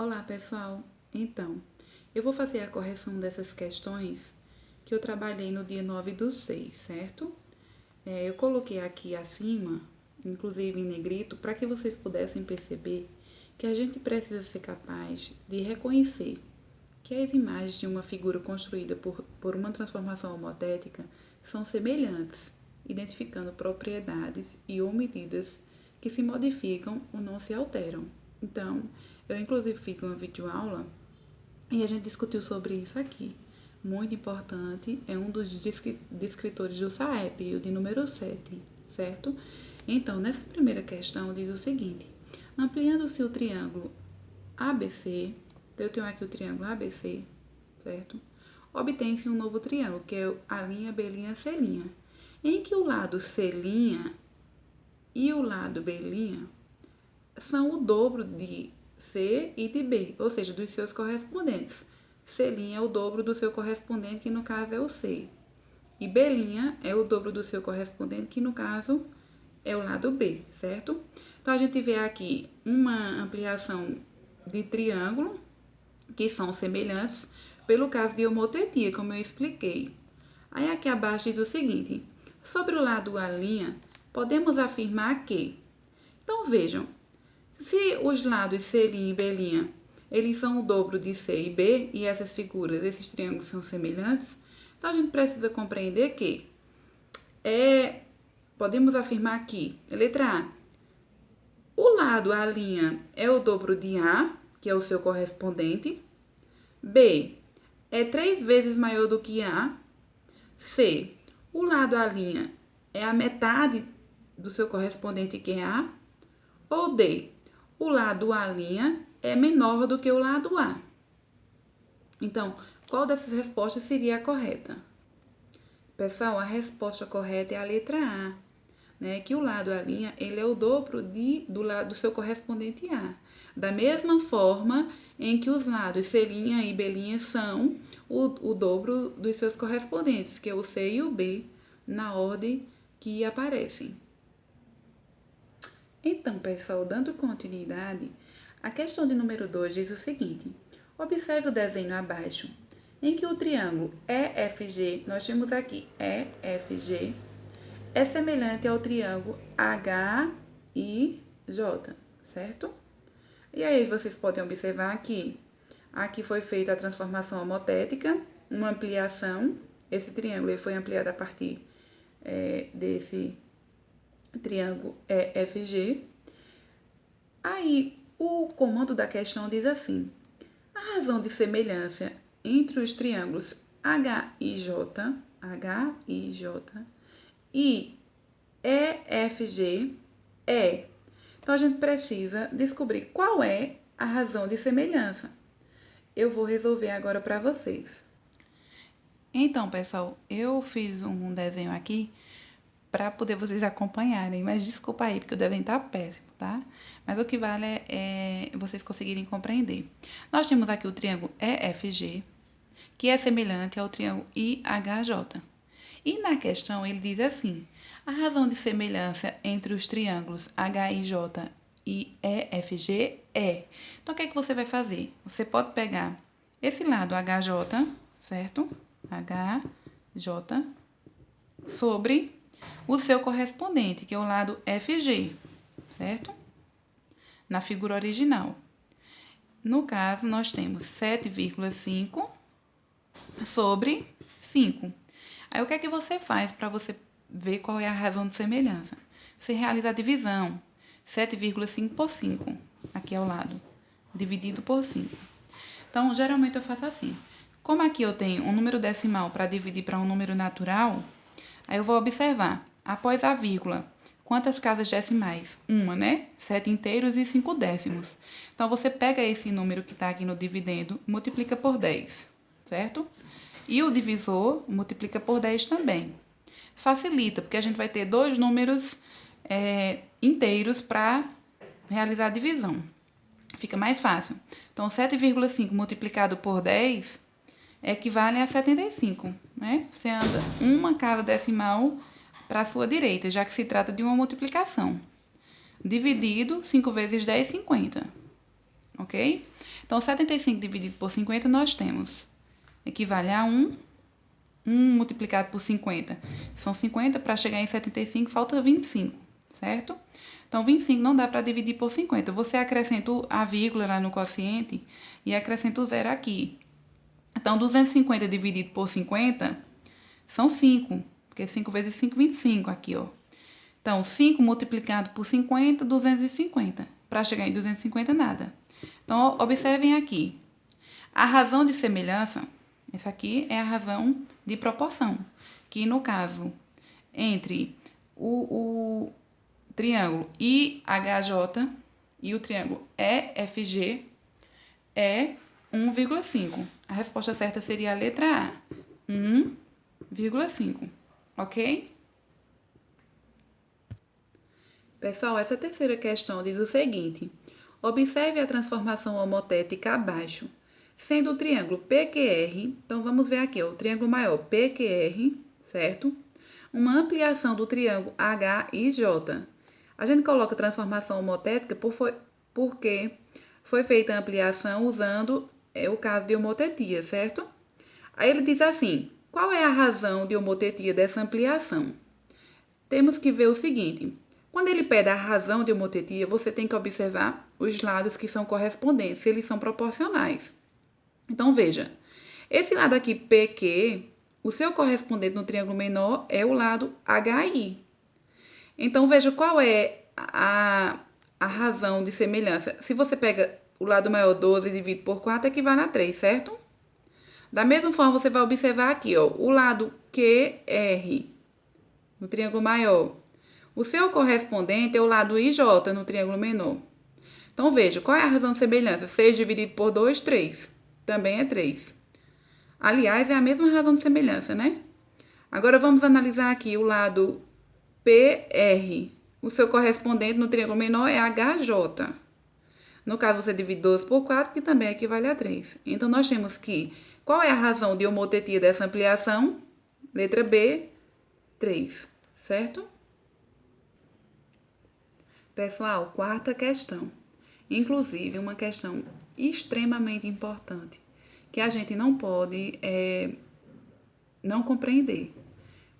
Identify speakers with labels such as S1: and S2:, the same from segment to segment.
S1: Olá, pessoal! Então, eu vou fazer a correção dessas questões que eu trabalhei no dia 9/6, certo? Eu coloquei aqui acima, inclusive em negrito, para que vocês pudessem perceber que a gente precisa ser capaz de reconhecer que as imagens de uma figura construída por uma transformação homotética são semelhantes, identificando propriedades e ou medidas que se modificam ou não se alteram. Então, eu inclusive fiz uma videoaula e a gente discutiu sobre isso aqui. Muito importante, é um dos descritores do SAEP, o de número 7, certo? Então, nessa primeira questão diz o seguinte: ampliando-se o triângulo ABC, eu tenho aqui o triângulo ABC, certo? Obtém-se um novo triângulo, que é a linha B', C', em que o lado C' e o lado B' são o dobro de C e de B, ou seja, dos seus correspondentes. C' é o dobro do seu correspondente, que no caso é o C. E B' é o dobro do seu correspondente, que no caso é o lado B, certo? Então, a gente vê aqui uma ampliação de triângulo, que são semelhantes, pelo caso de homotetia, como eu expliquei. Aí aqui abaixo diz o seguinte: sobre o lado A', podemos afirmar que... Então, vejam, se os lados C' e B', eles são o dobro de C e B, e essas figuras, esses triângulos são semelhantes, então a gente precisa compreender que podemos afirmar que, letra A, o lado A' é o dobro de A, que é o seu correspondente. B, é 3 vezes maior do que A. C, o lado A' é a metade do seu correspondente, que é A. Ou D, o lado A' é menor do que o lado A. Então, qual dessas respostas seria a correta? Pessoal, a resposta correta é a letra A, né? Que o lado A' ele é o dobro do lado do seu correspondente A. Da mesma forma em que os lados C' e B' são o dobro dos seus correspondentes, que é o C e o B, na ordem que aparecem. Então, pessoal, dando continuidade, a questão de número 2 diz o seguinte: observe o desenho abaixo, em que o triângulo EFG, nós temos aqui EFG, é semelhante ao triângulo HIJ, certo? E aí vocês podem observar que aqui foi feita a transformação homotética, uma ampliação. Esse triângulo foi ampliado a partir desse triângulo EFG. Aí, o comando da questão diz assim: a razão de semelhança entre os triângulos HIJ e EFG é. Então, a gente precisa descobrir qual é a razão de semelhança. Eu vou resolver agora para vocês. Então, pessoal, eu fiz um desenho aqui para poder vocês acompanharem, mas desculpa aí, porque o desenho tá péssimo, tá? Mas o que vale é vocês conseguirem compreender. Nós temos aqui o triângulo EFG, que é semelhante ao triângulo IHJ. E na questão ele diz assim: a razão de semelhança entre os triângulos HIJ e EFG é. Então, o que é que você vai fazer? Você pode pegar esse lado HJ, certo? HJ, sobre o seu correspondente, que é o lado FG, certo? Na figura original. No caso, nós temos 7,5 sobre 5. Aí, o que é que você faz para você ver qual é a razão de semelhança? Você realiza a divisão. 7,5 por 5, aqui ao lado, dividido por 5. Então, geralmente eu faço assim. Como aqui eu tenho um número decimal para dividir para um número natural, aí eu vou observar, após a vírgula, quantas casas decimais? Uma, né? 7 inteiros e 5 décimos. Então, você pega esse número que está aqui no dividendo, multiplica por 10, certo? E o divisor multiplica por 10 também. Facilita, porque a gente vai ter dois números inteiros para realizar a divisão. Fica mais fácil. Então, 7,5 multiplicado por 10 equivale a 75, né? Você anda uma casa decimal para a sua direita, já que se trata de uma multiplicação. Dividido, 5 vezes 10, 50. Ok? ok? Então, 75 dividido por 50, nós temos, equivale a 1 multiplicado por 50. São 50, para chegar em 75, falta 25, certo? Então, 25 não dá para dividir por 50. Você acrescenta a vírgula lá no quociente e acrescenta o zero aqui. Então, 250 dividido por 50 são 5, porque 5 vezes 5, 25 aqui, ó. Então, 5 multiplicado por 50, 250. Para chegar em 250, nada. Então, observem aqui. A razão de semelhança, essa aqui é a razão de proporção, que no caso, entre o triângulo IHJ e o triângulo EFG é 1,5. A resposta certa seria a letra A, 1,5, ok? Pessoal, essa terceira questão diz o seguinte: observe a transformação homotética abaixo, sendo o triângulo PQR, então vamos ver aqui, ó, o triângulo maior PQR, certo? Uma ampliação do triângulo HIJ. A gente coloca transformação homotética porque foi feita a ampliação usando o caso de homotetia, certo? Aí ele diz assim: qual é a razão de homotetia dessa ampliação? Temos que ver o seguinte: quando ele pede a razão de homotetia, você tem que observar os lados que são correspondentes, se eles são proporcionais. Então, veja, esse lado aqui, PQ, o seu correspondente no triângulo menor é o lado HI. Então, veja qual é a razão de semelhança. Se você pega o lado maior 12 e divide por 4, equivale a 3, certo? Da mesma forma, você vai observar aqui, ó, o lado QR no triângulo maior. O seu correspondente é o lado IJ no triângulo menor. Então, veja, qual é a razão de semelhança? 6 dividido por 2, 3. Também é 3. Aliás, é a mesma razão de semelhança, né? Agora, vamos analisar aqui o lado PR. O seu correspondente no triângulo menor é HJ. No caso, você divide 12 por 4, que também equivale a 3. Então, nós temos que... qual é a razão de homotetia dessa ampliação? Letra B, 3. Certo? Pessoal, quarta questão. Inclusive, uma questão extremamente importante, que a gente não pode não compreender.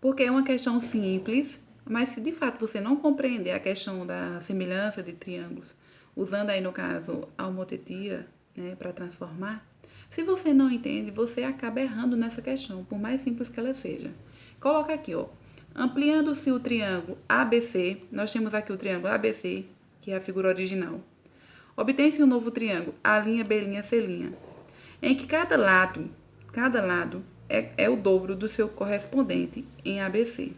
S1: Porque é uma questão simples, mas se de fato você não compreender a questão da semelhança de triângulos, usando aí no caso a homotetia, né, para transformar, se você não entende, você acaba errando nessa questão, por mais simples que ela seja. Coloca aqui, ó. Ampliando-se o triângulo ABC, nós temos aqui o triângulo ABC, que é a figura original. Obtém-se um novo triângulo, A', B', C', em que cada lado é o dobro do seu correspondente em ABC.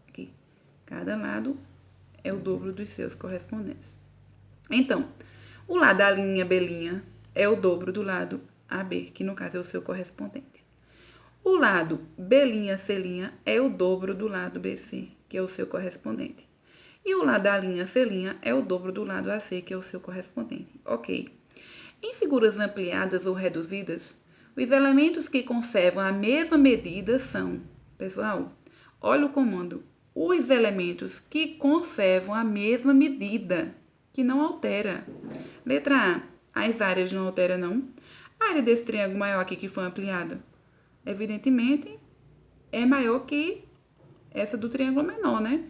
S1: Aqui. Cada lado é o dobro dos seus correspondentes. Então, o lado A', B' é o dobro do lado AB, que no caso é o seu correspondente. O lado B', C' é o dobro do lado BC, que é o seu correspondente. E o lado A', C' é o dobro do lado AC, que é o seu correspondente. Ok. Em figuras ampliadas ou reduzidas, os elementos que conservam a mesma medida são... Pessoal, olha o comando. Os elementos que conservam a mesma medida, que não altera. Letra A, as áreas não alteram, não. A área desse triângulo maior aqui que foi ampliada, evidentemente, é maior que essa do triângulo menor, né?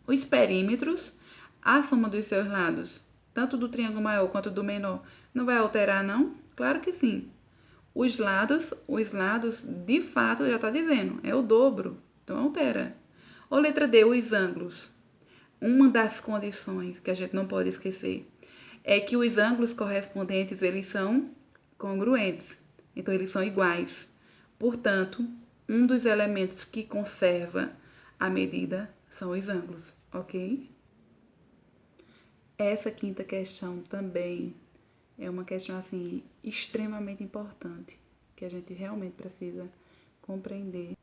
S1: Os perímetros, a soma dos seus lados, tanto do triângulo maior quanto do menor, não vai alterar, não? Claro que sim. Os lados, de fato, já está dizendo, é o dobro, então altera. Ou letra D, os ângulos. Uma das condições que a gente não pode esquecer é que os ângulos correspondentes, eles são congruentes, então eles são iguais. Portanto, um dos elementos que conserva a medida são os ângulos, ok? Essa quinta questão também é uma questão, assim, extremamente importante, que a gente realmente precisa compreender.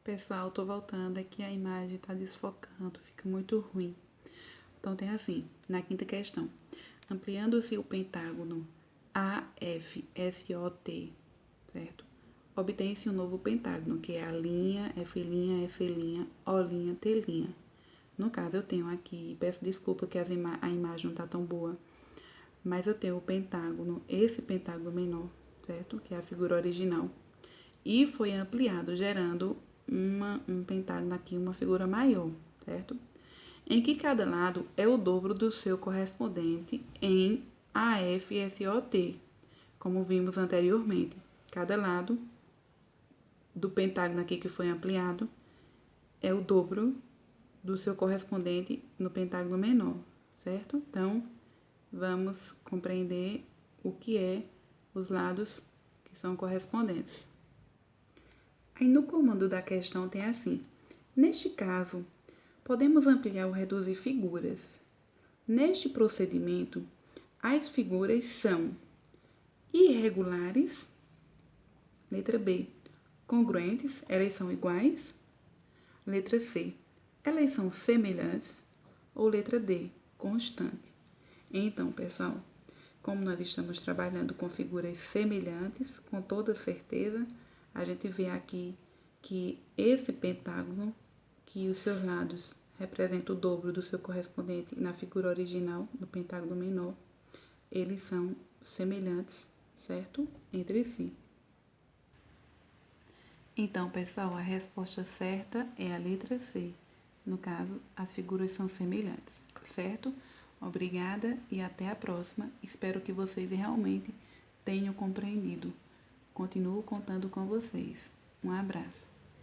S1: Pessoal, tô voltando, aqui a imagem tá desfocando, fica muito ruim. Então, tem assim, na quinta questão, ampliando-se o pentágono AFSOT, certo? Obtém-se um novo pentágono, que é a linha, F', S', O', T'. No caso, eu tenho aqui, peço desculpa que a imagem não tá tão boa, mas eu tenho o pentágono, esse pentágono menor, certo? Que é a figura original. E foi ampliado, gerando um pentágono aqui, uma figura maior, certo? Em que cada lado é o dobro do seu correspondente em AFSOT, como vimos anteriormente. Cada lado do pentágono aqui que foi ampliado é o dobro do seu correspondente no pentágono menor, certo? Então, vamos compreender o que é os lados que são correspondentes. Aí no comando da questão tem assim: neste caso, podemos ampliar ou reduzir figuras. Neste procedimento, as figuras são irregulares, letra B, congruentes, elas são iguais, letra C, elas são semelhantes, ou letra D, constante. Então, pessoal, como nós estamos trabalhando com figuras semelhantes, com toda certeza, a gente vê aqui que esse pentágono, que os seus lados representam o dobro do seu correspondente na figura original, do pentágono menor, eles são semelhantes, certo? Entre si. Então, pessoal, a resposta certa é a letra C. No caso, as figuras são semelhantes, certo? Obrigada e até a próxima. Espero que vocês realmente tenham compreendido. Continuo contando com vocês. Um abraço.